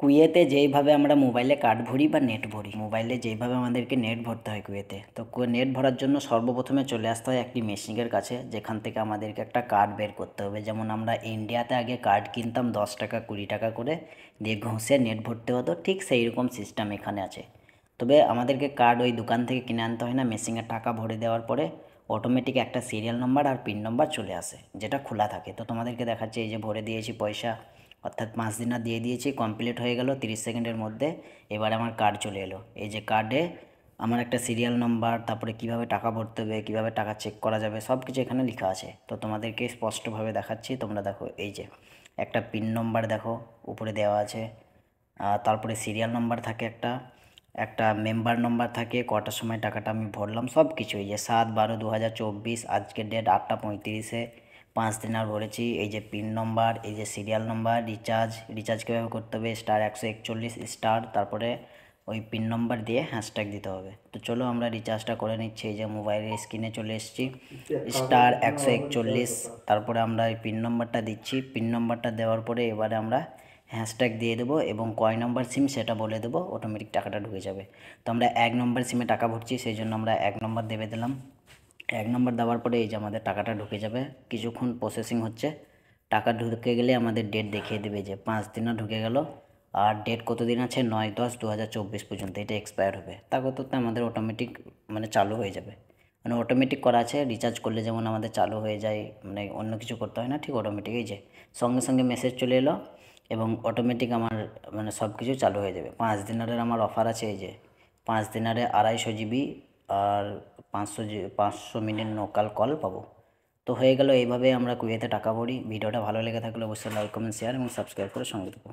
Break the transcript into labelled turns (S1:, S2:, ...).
S1: কুয়েতে যেইভাবে আমরা মোবাইলে কার্ড ভরি বা নেট ভরি, মোবাইলে যেইভাবে আমাদেরকে নেট ভরতে হয় কুয়েতে, তো নেট ভরার জন্য সর্বপ্রথমে চলে আসতে হয় একটি মেশিনের কাছে, যেখান থেকে আমাদেরকে একটা কার্ড বের করতে হবে। যেমন আমরা ইন্ডিয়াতে আগে কার্ড কিনতাম 10 টাকা 20 টাকা করে, দিয়ে ঘষে নেট ভরতে হতো, ঠিক সেই রকম সিস্টেম এখানে আছে। তবে আমাদেরকে কার্ড ওই দোকান থেকে কিনে আনতে হয় না, মেশিনে টাকা ভরে দেওয়ার পরে অটোমেটিক একটা সিরিয়াল নাম্বার আর পিন নাম্বার চলে আসে, যেটা খোলা থাকে। তো তোমাদেরকে দেখাচ্ছে, এই যে ভরে দিয়েছি পয়সা, অর্থাৎ 5 দিনার দিয়ে দিয়েছি, কমপ্লিট হয়ে গেল 30 সেকেন্ডের মধ্যে। এবার আমার কার্ড চলে এলো। এই যে কার্ডে আমার একটা সিরিয়াল নাম্বার, তারপরে কিভাবে টাকা ভরতে হবে, কিভাবে টাকা চেক করা যাবে, সব কিছু এখানে লেখা আছে। তো তোমাদেরকে স্পষ্টভাবে দেখাচ্ছি, তোমরা দেখো। এই যে একটা পিন নাম্বার দেখো উপরে দেওয়া আছে, তারপরে সিরিয়াল নাম্বার থাকে, একটা একটা মেম্বার নাম্বার থাকে, কটার সময় টাকাটা আমি ভরলাম, সব কিছু। এই যে 7/12/2024, আজকের ডেট 8টা 35-এ 5 দিনার ভরেছি। এই যে পিন নম্বর, এই যে সিরিয়াল নম্বর, রিচার্জ কীভাবে করতে হবে, *141*, তারপরে ওই পিন নম্বর দিয়ে হ্যাশট্যাগ দিতে হবে। তো চলো আমরা রিচার্জটা করে নিচ্ছি। এই যে মোবাইলের স্ক্রিনে চলে এসেছি, *141, তারপরে আমরা এই পিন নম্বরটা দিচ্ছি। পিন নম্বরটা দেওয়ার পরে এবারে আমরা হ্যাশট্যাগ দিয়ে দেবো এবং কয় নম্বর সিম সেটা বলে দেবো, অটোমেটিক টাকাটা ঢুকে যাবে। তো আমরা 1 নম্বর সিমে টাকা ভরছি, সেই জন্য আমরা 1 নম্বর দেবে দিলাম। 1 নম্বর দেওয়ার পরে এই যে আমাদের টাকাটা ঢুকে যাবে। কিছুক্ষণ প্রসেসিং হচ্ছে, টাকা ঢুকে গেলে আমাদের ডেট দেখিয়ে দেবে যে 5 দিনও ঢুকে গেল। আর ডেট কত দিন আছে, 9/10/2024 পর্যন্ত এটা এক্সপায়ার হবে। তা করতে আমাদের অটোমেটিক মানে চালু হয়ে যাবে, মানে অটোমেটিক করা আছে। রিচার্জ করলে যেমন আমাদের চালু হয়ে যায়, মানে অন্য কিছু করতে হয় না, ঠিক অটোমেটিক। এই যে সঙ্গে সঙ্গে মেসেজ চলে এলো এবং অটোমেটিক আমার মানে সব কিছু চালু হয়ে যাবে। 5 দিনারের আমার অফার আছে। এই যে 5 দিনারে 250 GB আর 500 মিনিট লোকাল কল পাবো। তো হয়ে গেল। এইভাবে আমরা কুয়েতে টাকা ভরি। ভিডিওটা ভালো লেগে থাকলে অবশ্যই লাইক, কমেন্ট, শেয়ার এবং সাবস্ক্রাইব করে সঙ্গে থাকো।